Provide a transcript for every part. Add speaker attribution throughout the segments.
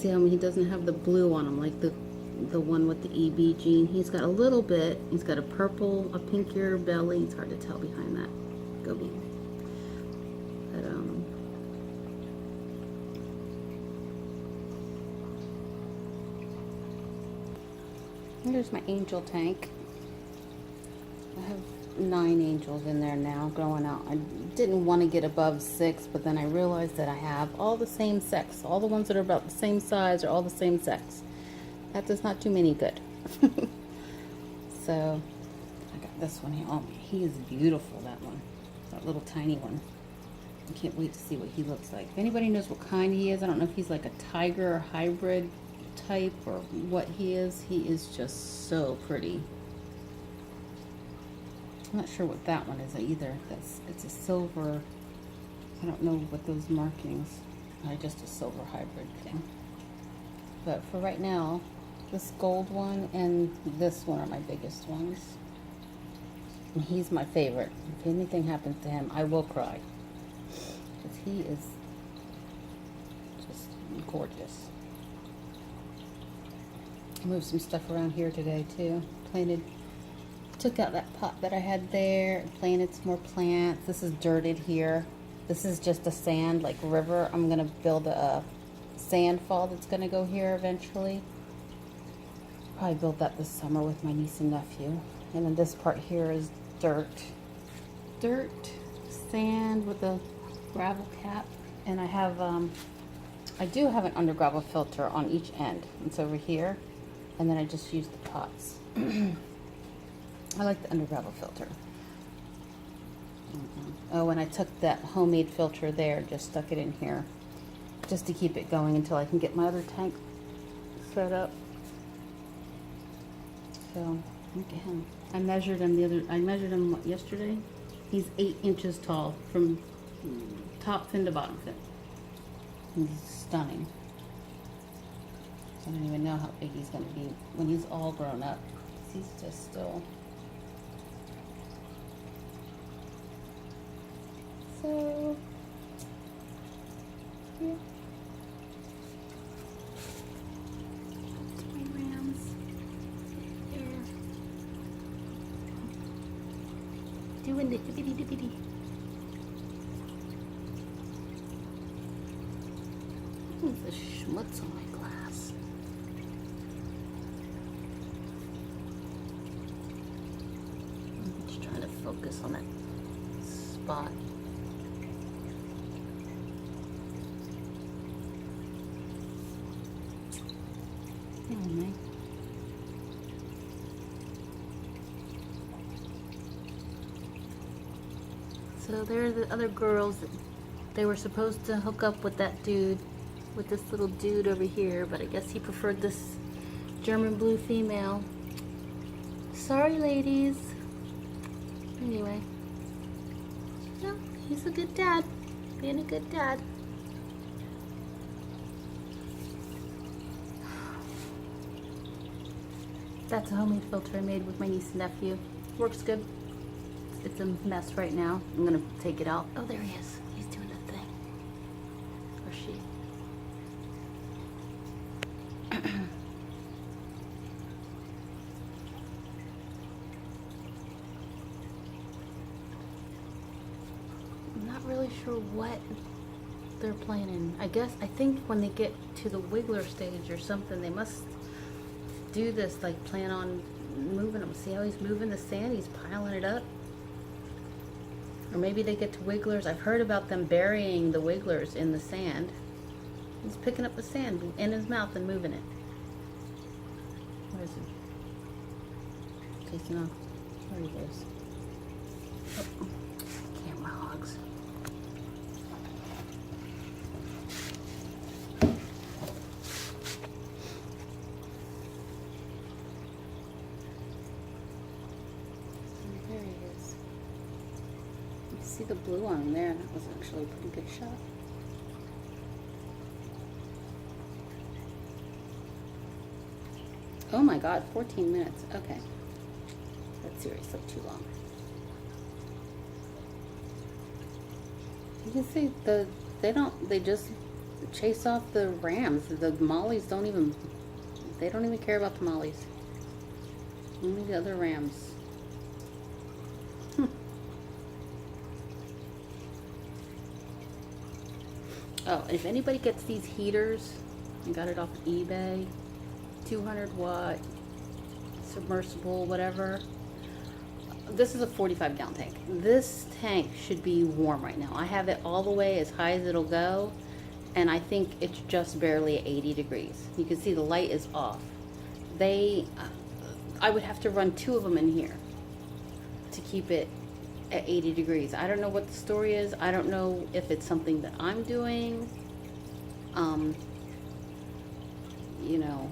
Speaker 1: See how he doesn't have the blue on him like the one with the EB gene. He's got a little bit. He's got a purple, a pinkier belly. It's hard to tell behind that goatee. But here's my angel tank. I have 9 angels in there now growing out. I didn't want to get above 6, but then I realized that I have all the same sex. All the ones that are about the same size are all the same sex. That does not do me any good. So I got this one here. Oh, he is beautiful, that one. That little tiny one. I can't wait to see what he looks like. If anybody knows what kind he is, I don't know if he's like a tiger or hybrid type or what he is. He is just so pretty. I'm not sure what that one is either. It's a silver. I don't know what those markings are. Just a silver hybrid thing. But for right now, this gold one and this one are my biggest ones. And he's my favorite. If anything happens to him, I will cry. Because he is just gorgeous. I moved some stuff around here today too. Took out that pot that I had there, planted some more plants. This is dirted here. This is just a sand, like river. I'm gonna build a sand fall that's gonna go here eventually. Probably build that this summer with my niece and nephew. And then this part here is dirt. Dirt, sand with a gravel cap. And I have, I do have an under gravel filter on each end. It's over here. And then I just use the pots. I like the under gravel filter. Oh, and I took that homemade filter there, just stuck it in here, just to keep it going until I can get my other tank set up. So look at him. I measured him yesterday. He's 8 inches tall from top fin to bottom fin. He's stunning. I don't even know how big he's going to be when he's all grown up. He's just still. So, yeah. My rams. They're doing the dippity dippity. There's a schmutz on my glass. I'm just trying to focus on that spot. Anyway. So there are the other girls. They were supposed to hook up with that dude, with this little dude over here, but I guess he preferred this German blue female. Sorry, ladies. Anyway. No, he's a good dad. Being a good dad. That's a homemade filter I made with my niece and nephew. Works good. It's a mess right now. I'm gonna take it out. Oh, there he is. He's doing the thing. Or she. I'm not really sure what they're planning. I think when they get to the wiggler stage or something, they must do this, like plan on moving them. See how he's moving the sand? He's piling it up. Or maybe they get to wigglers. I've heard about them burying the wigglers in the sand. He's picking up the sand in his mouth and moving it. Where is he? Taking off. There he goes. Oh, camera hogs. There he is. You can see the blue on him there. That was actually a pretty good shot. Oh my god, 14 minutes. Okay. That's seriously too long. You can see they just chase off the rams. The mollies don't even, they don't even care about the mollies. Only the other rams. Oh, if anybody gets these heaters, I got it off eBay, 200 watt, submersible, whatever. This is a 45 gallon tank. This tank should be warm right now. I have it all the way as high as it'll go, and I think it's just barely 80 degrees. You can see the light is off. I would have to run 2 of them in here to keep it at 80 degrees. I don't know what the story is. I don't know if it's something that I'm doing. You know,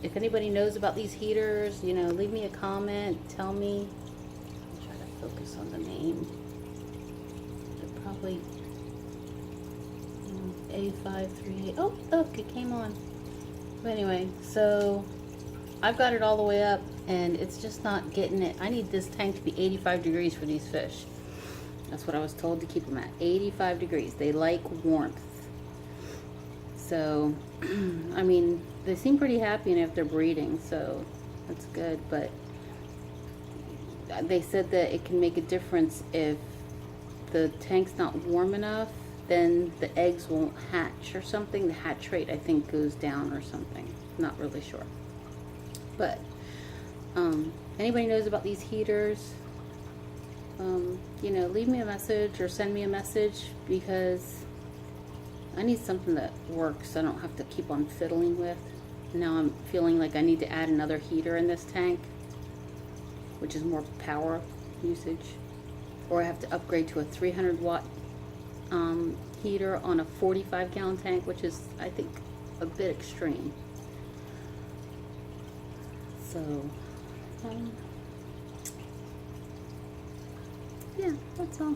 Speaker 1: if anybody knows about these heaters, you know, leave me a comment, tell me. I'll try to focus on the name. It probably A538. Oh, look, it came on. But anyway, so I've got it all the way up and it's just not getting it. I need this tank to be 85 degrees for these fish. That's what I was told to keep them at, 85 degrees. They like warmth. So, I mean, they seem pretty happy and if they're breeding, so that's good. But they said that it can make a difference if the tank's not warm enough, then the eggs won't hatch or something. The hatch rate, I think, goes down or something. Not really sure. But anybody knows about these heaters, you know, leave me a message or send me a message, because I need something that works. I don't have to keep on fiddling with. Now I'm feeling like I need to add another heater in this tank, which is more power usage, or I have to upgrade to a 300 watt heater on a 45 gallon tank, which is, I think, a bit extreme. So, yeah, that's all.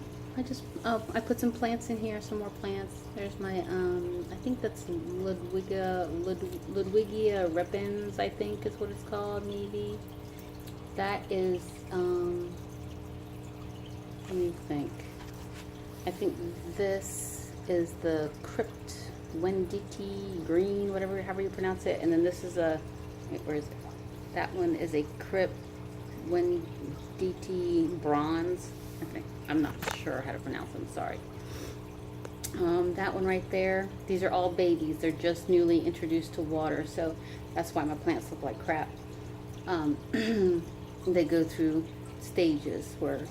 Speaker 1: I put some plants in here, some more plants. There's my, I think that's Ludwigia repens, I think is what it's called, maybe. That is, let me think. I think this is the Crypt Wenditi green, whatever, however you pronounce it. And then this is a, wait, where is it? That one is a Crypt Wenditi bronze. I think, I'm not sure how to pronounce them, sorry. That one right there, these are all babies. They're just newly introduced to water, so that's why my plants look like crap. They go through stages where,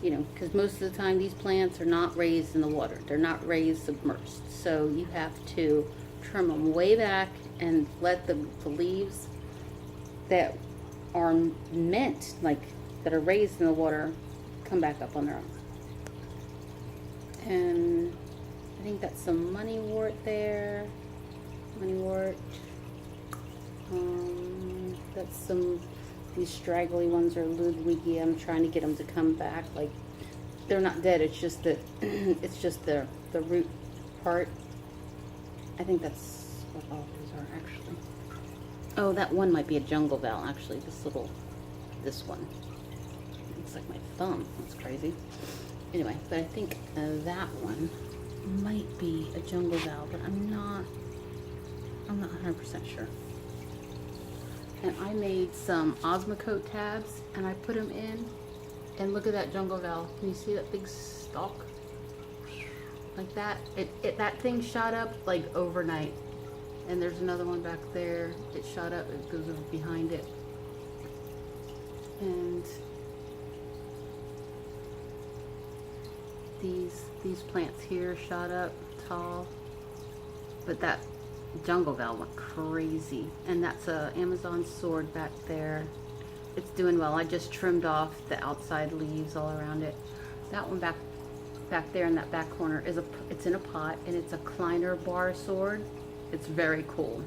Speaker 1: you know, because most of the time these plants are not raised in the water. They're not raised submerged. So you have to trim them way back and let the leaves that are meant, like, that are raised in the water, come back up on their own. And I think that's some moneywort there. Moneywort. That's some, these straggly ones are Ludwigia. I'm trying to get them to come back. Like, they're not dead. It's just that it's just the root part. I think that's what all these are actually. Oh, that one might be a jungle val actually. This one. Looks like my thumb. That's crazy. Anyway, but I think that one might be a jungle val, but I'm not 100% sure. And I made some Osmocote tabs and I put them in, and look at that jungle val. Can you see that big stalk? Like that. That thing shot up like overnight. And there's another one back there. It shot up. It goes over behind it. And these plants here shot up tall. But that jungle val went crazy. And that's a Amazon sword back there. It's doing well. I just trimmed off the outside leaves all around it. That one back there in that back corner is it's in a pot, and it's a Kleiner bar sword. It's very cool.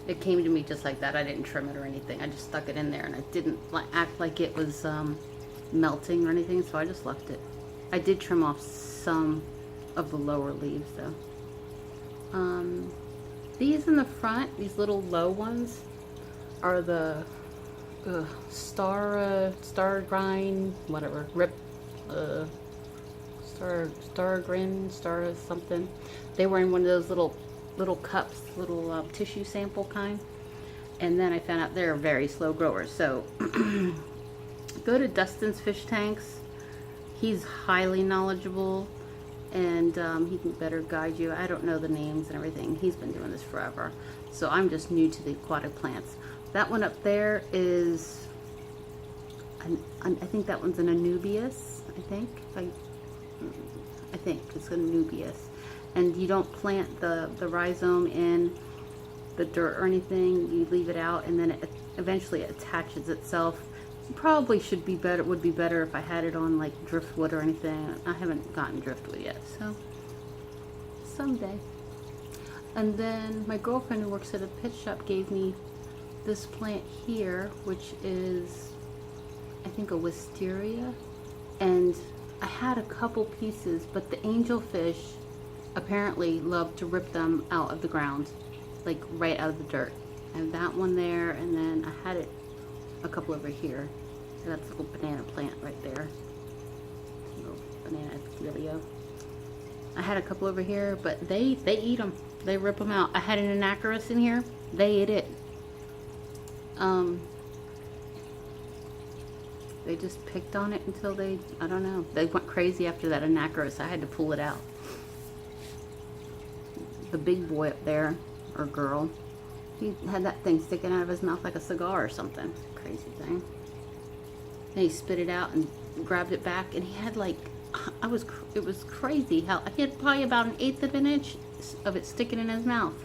Speaker 1: It came to me just like that. I didn't trim it or anything. I just stuck it in there, and I didn't act like it was melting or anything, so I just left it. I did trim off some of the lower leaves though. These in the front, these little low ones, are the star grind, whatever, star something. They were in one of those little little cups, little tissue sample kind. And then I found out they're very slow growers. So go to Dustin's Fish Tanks. He's highly knowledgeable, and he can better guide you. I don't know the names and everything. He's been doing this forever. So I'm just new to the aquatic plants. That one up there is, I think that one's an Anubias, I think it's an Anubias. And you don't plant the rhizome in the dirt or anything. You leave it out, and then it eventually attaches itself. Probably should be better, would be better if I had it on like driftwood or anything. I haven't gotten driftwood yet, so someday. And then my girlfriend who works at a pet shop gave me this plant here, which is, I think, a wisteria. And I had a couple pieces, but the angelfish apparently love to rip them out of the ground, like right out of the dirt. I have that one there, and then I had it a couple over here. So that's a little banana plant right there. Little banana epithelium. I had a couple over here, but they eat them. They rip them out. I had an anacarus in here. They ate it. They just picked on it until they, I don't know. They went crazy after that anacarus. I had to pull it out. The big boy up there, or girl, he had that thing sticking out of his mouth like a cigar or something. Crazy thing. Then he spit it out and grabbed it back, and he had like, it was crazy how he had probably about 1/8 of an inch of it sticking in his mouth.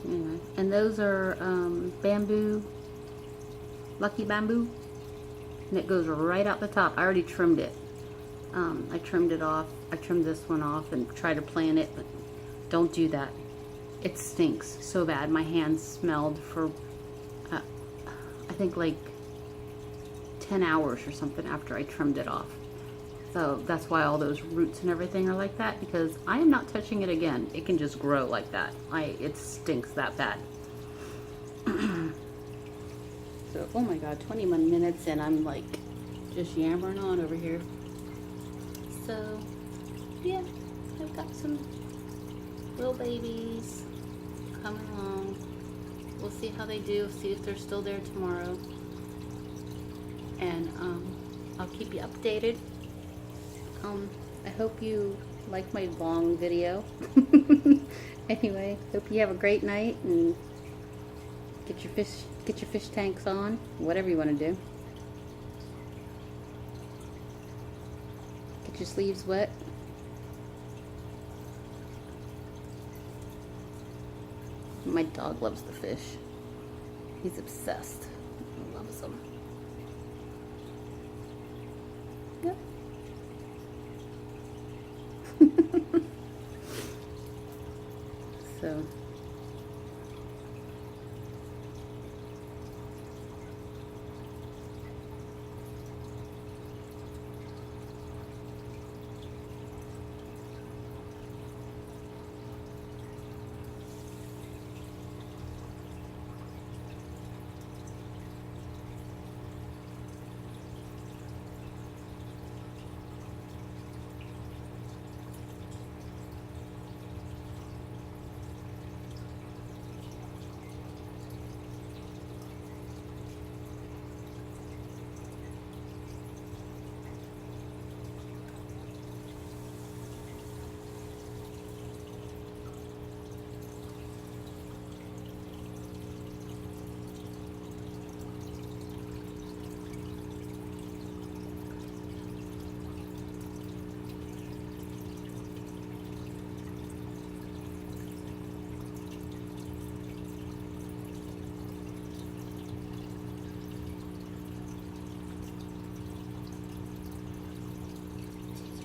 Speaker 1: Anyway, and those are bamboo, lucky bamboo, and it goes right out the top. I already trimmed it. I trimmed it off. I trimmed this one off and tried to plant it, but don't do that. It stinks so bad. My hands smelled for, I think like 10 hours or something after I trimmed it off. So that's why all those roots and everything are like that, because I am not touching it again. It can just grow like that. It stinks that bad. So, oh my God, 21 minutes and I'm like just yammering on over here. So, yeah, I've got some little babies coming along. We'll see how they do, see if they're still there tomorrow. And I'll keep you updated. I hope you like my long video. Anyway, hope you have a great night and get your fish tanks on, whatever you want to do. Get your sleeves wet. My dog loves the fish. He's obsessed. He loves them. Yep. So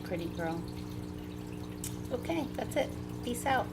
Speaker 1: pretty girl. Okay, that's it. Peace out.